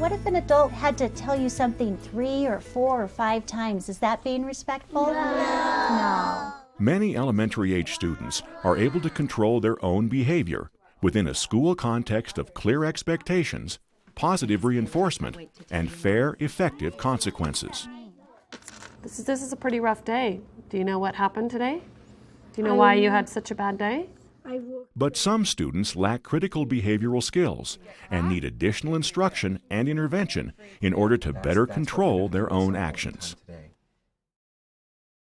What if an adult had to tell you something 3 or 4 or 5 times? Is that being respectful? No. Many elementary-age students are able to control their own behavior within a school context of clear expectations, positive reinforcement, and fair, effective consequences. This is a pretty rough day. Do you know what happened today? Do you know why you had such a bad day? But some students lack critical behavioral skills and need additional instruction and intervention in order to better control their own actions.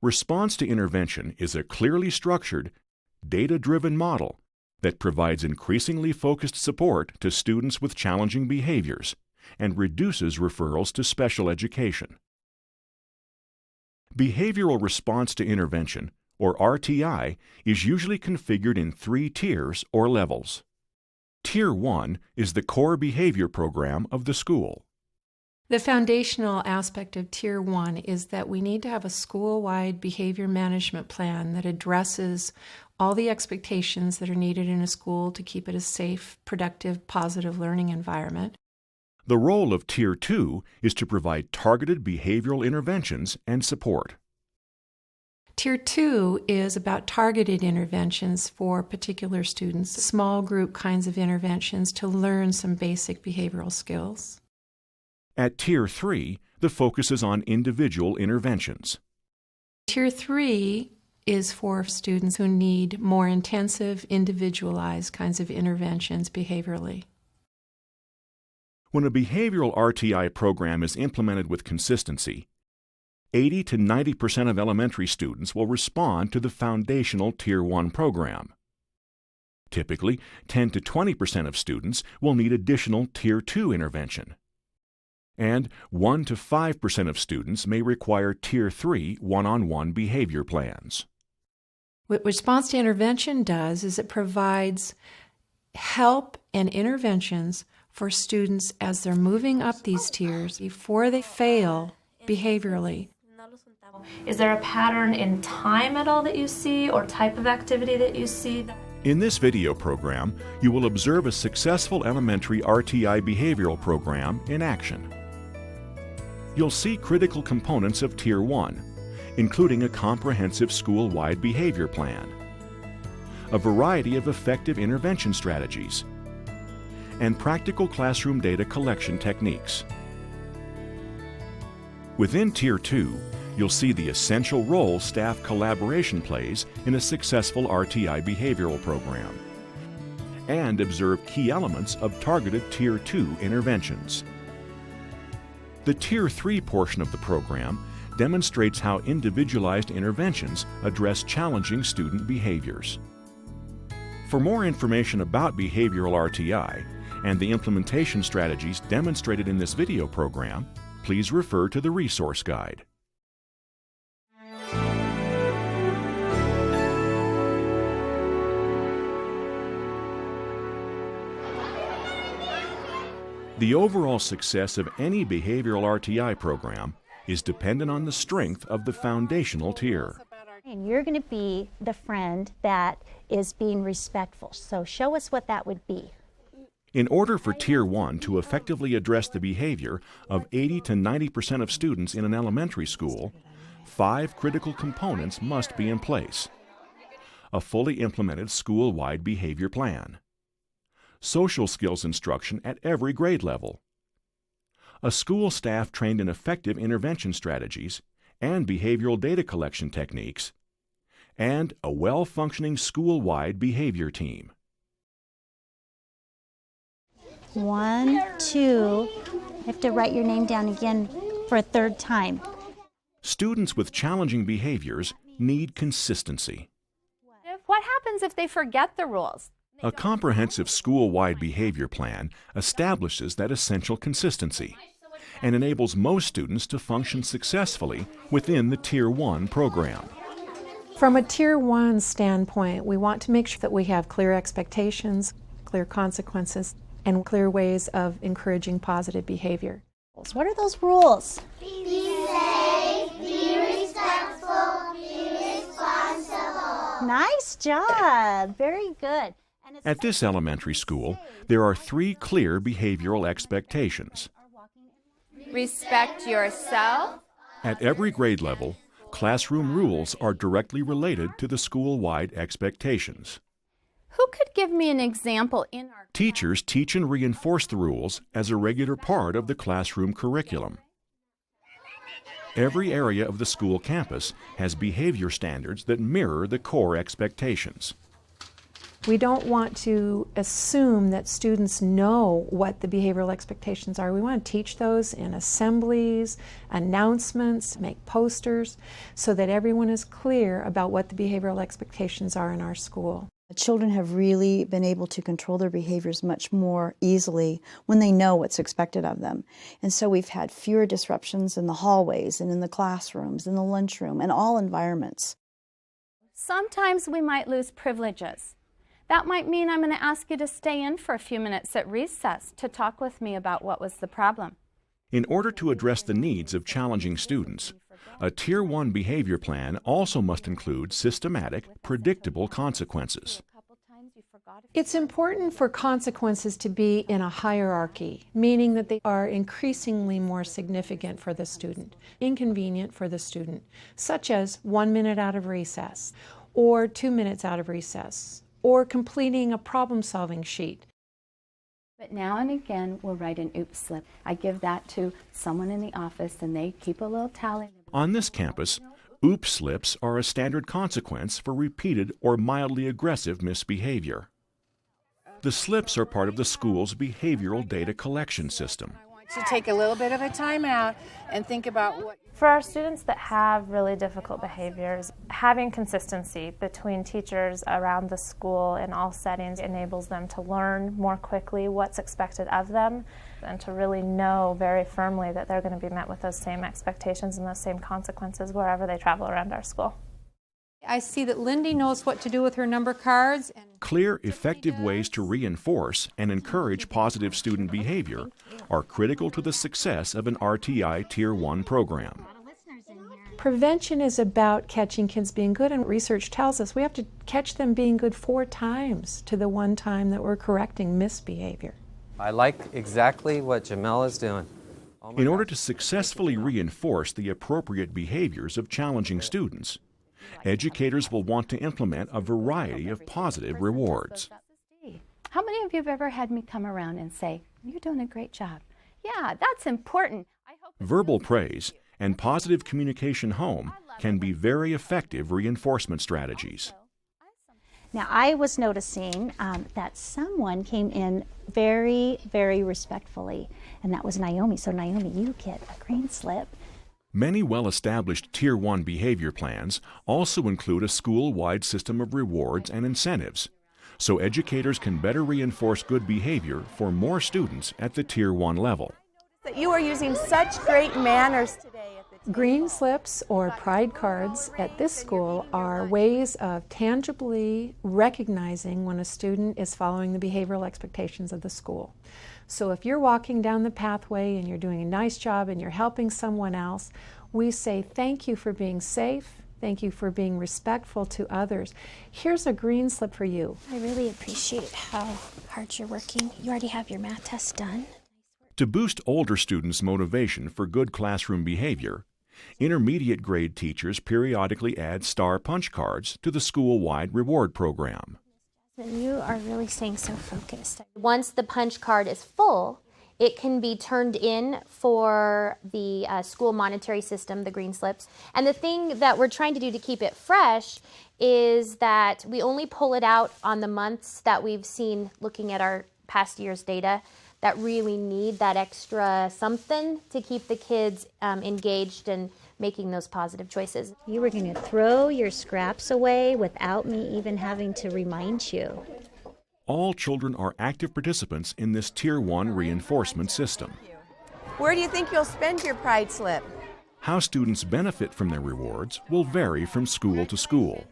Response to intervention is a clearly structured, data-driven model that provides increasingly focused support to students with challenging behaviors and reduces referrals to special education. Behavioral response to intervention, or RTI, is usually configured in 3 tiers or levels. Tier 1 is the core behavior program of the school. The foundational aspect of Tier 1 is that we need to have a school-wide behavior management plan that addresses all the expectations that are needed in a school to keep it a safe, productive, positive learning environment. The role of Tier 2 is to provide targeted behavioral interventions and support. Tier 2 is about targeted interventions for particular students, small group kinds of interventions to learn some basic behavioral skills. At Tier 3, the focus is on individual interventions. Tier 3 is for students who need more intensive, individualized kinds of interventions behaviorally. When a behavioral RTI program is implemented with consistency, 80 to 90% of elementary students will respond to the foundational Tier 1 program. Typically, 10 to 20% of students will need additional Tier 2 intervention. And 1 to 5% of students may require Tier 3 one-on-one behavior plans. What response to intervention does is it provides help and interventions for students as they're moving up these tiers before they fail behaviorally. Is there a pattern in time at all that you see or type of activity that you see? In this video program, you will observe a successful elementary RTI behavioral program in action. You'll see critical components of Tier 1, including a comprehensive school-wide behavior plan, a variety of effective intervention strategies, and practical classroom data collection techniques. Within Tier 2, you'll see the essential role staff collaboration plays in a successful RTI behavioral program, and observe key elements of targeted Tier 2 interventions. The Tier 3 portion of the program demonstrates how individualized interventions address challenging student behaviors. For more information about behavioral RTI and the implementation strategies demonstrated in this video program, please refer to the resource guide. The overall success of any behavioral RTI program is dependent on the strength of the foundational tier. And you're going to be the friend that is being respectful. So show us what that would be. In order for Tier 1 to effectively address the behavior of 80 to 90% of students in an elementary school, 5 critical components must be in place. A fully implemented school-wide behavior plan, social skills instruction at every grade level, a school staff trained in effective intervention strategies and behavioral data collection techniques, and a well-functioning school-wide behavior team. 1, 2, I have to write your name down again for a 3rd time. Students with challenging behaviors need consistency. What happens if they forget the rules? A comprehensive school-wide behavior plan establishes that essential consistency and enables most students to function successfully within the Tier 1 program. From a Tier 1 standpoint, we want to make sure that we have clear expectations, clear consequences, and clear ways of encouraging positive behavior. What are those rules? Be safe, be respectful, be responsible. Nice job. Very good. At this elementary school, there are 3 clear behavioral expectations. Respect yourself. At every grade level, classroom rules are directly related to the school-wide expectations. Who could give me an example in our Teachers teach and reinforce the rules as a regular part of the classroom curriculum. Every area of the school campus has behavior standards that mirror the core expectations. We don't want to assume that students know what the behavioral expectations are. We want to teach those in assemblies, announcements, make posters, so that everyone is clear about what the behavioral expectations are in our school. Children have really been able to control their behaviors much more easily when they know what's expected of them. And so we've had fewer disruptions in the hallways and in the classrooms, in the lunchroom, and all environments. Sometimes we might lose privileges. That might mean I'm going to ask you to stay in for a few minutes at recess to talk with me about what was the problem. In order to address the needs of challenging students, a Tier 1 behavior plan also must include systematic, predictable consequences. It's important for consequences to be in a hierarchy, meaning that they are increasingly more significant for the student, inconvenient for the student, such as 1 minute out of recess, or 2 minutes out of recess, or completing a problem-solving sheet. But now and again, we'll write an oops slip. I give that to someone in the office, and they keep a little tally. On this campus, oops slips are a standard consequence for repeated or mildly aggressive misbehavior. The slips are part of the school's behavioral data collection system. To take a little bit of a time out and think about what... For our students that have really difficult behaviors, having consistency between teachers around the school in all settings enables them to learn more quickly what's expected of them and to really know very firmly that they're going to be met with those same expectations and those same consequences wherever they travel around our school. I see that Lindy knows what to do with her number cards. Clear, effective ways to reinforce and encourage positive student behavior are critical to the success of an RTI Tier 1 program. Prevention is about catching kids being good, and research tells us we have to catch them being good 4 times to the 1 time that we're correcting misbehavior. I like exactly what Jamel is doing. In order to successfully reinforce the appropriate behaviors of challenging students, educators will want to implement a variety of positive rewards. How many of you have ever had me come around and say, "You're doing a great job"? Yeah, that's important. Verbal praise and positive communication home can be very effective reinforcement strategies. Now, I was noticing that someone came in very, very respectfully, and that was Naomi. So, Naomi, you get a green slip. Many well-established Tier 1 behavior plans also include a school-wide system of rewards and incentives, so educators can better reinforce good behavior for more students at the Tier 1 level. That you are using such great manners today. Green slips or pride cards at this school are ways of tangibly recognizing when a student is following the behavioral expectations of the school. So if you're walking down the pathway and you're doing a nice job and you're helping someone else, we say thank you for being safe, thank you for being respectful to others. Here's a green slip for you. I really appreciate how hard you're working. You already have your math test done. To boost older students' motivation for good classroom behavior, intermediate grade teachers periodically add star punch cards to the school-wide reward program. You are really staying so focused. Once the punch card is full, it can be turned in for the school monetary system, the green slips. And the thing that we're trying to do to keep it fresh is that we only pull it out on the months that we've seen, looking at our past year's data, that really need that extra something to keep the kids engaged and making those positive choices. You were going to throw your scraps away without me even having to remind you. All children are active participants in this Tier 1 reinforcement system. Where do you think you'll spend your pride slip? How students benefit from their rewards will vary from school to school.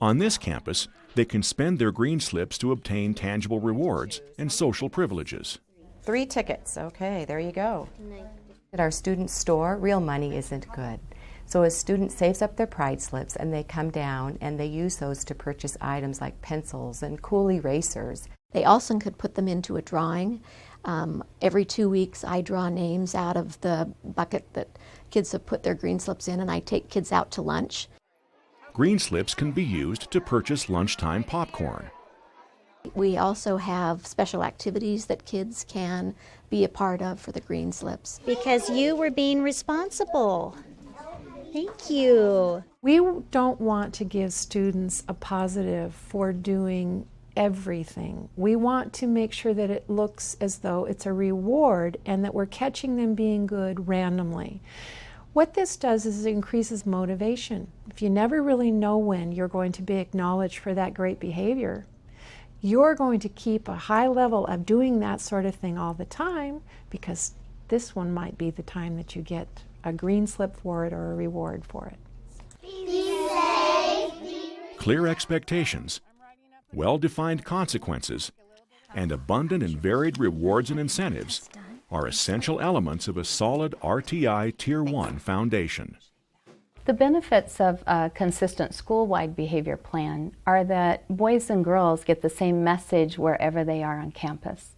On this campus, they can spend their green slips to obtain tangible rewards and social privileges. 3 tickets. Okay, there you go. At our student store, real money isn't good. So a student saves up their pride slips and they come down and they use those to purchase items like pencils and cool erasers. They also could put them into a drawing Every 2 weeks, I draw names out of the bucket that kids have put their green slips in, and I take kids out to lunch. Green slips can be used to purchase lunchtime popcorn. We also have special activities that kids can be a part of for the green slips. Because you were being responsible. Thank you. We don't want to give students a positive for doing everything. We want to make sure that it looks as though it's a reward and that we're catching them being good randomly. What this does is it increases motivation. If you never really know when you're going to be acknowledged for that great behavior, you're going to keep a high level of doing that sort of thing all the time, because this one might be the time that you get a green slip for it or a reward for it. Clear expectations, well-defined consequences, and abundant and varied rewards and incentives are essential elements of a solid RTI Tier 1 foundation. The benefits of a consistent school-wide behavior plan are that boys and girls get the same message wherever they are on campus.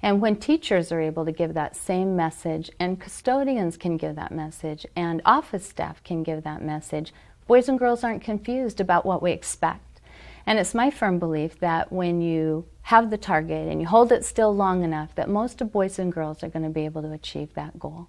And when teachers are able to give that same message, and custodians can give that message, and office staff can give that message, boys and girls aren't confused about what we expect. And it's my firm belief that when you have the target and you hold it still long enough, that most of boys and girls are going to be able to achieve that goal.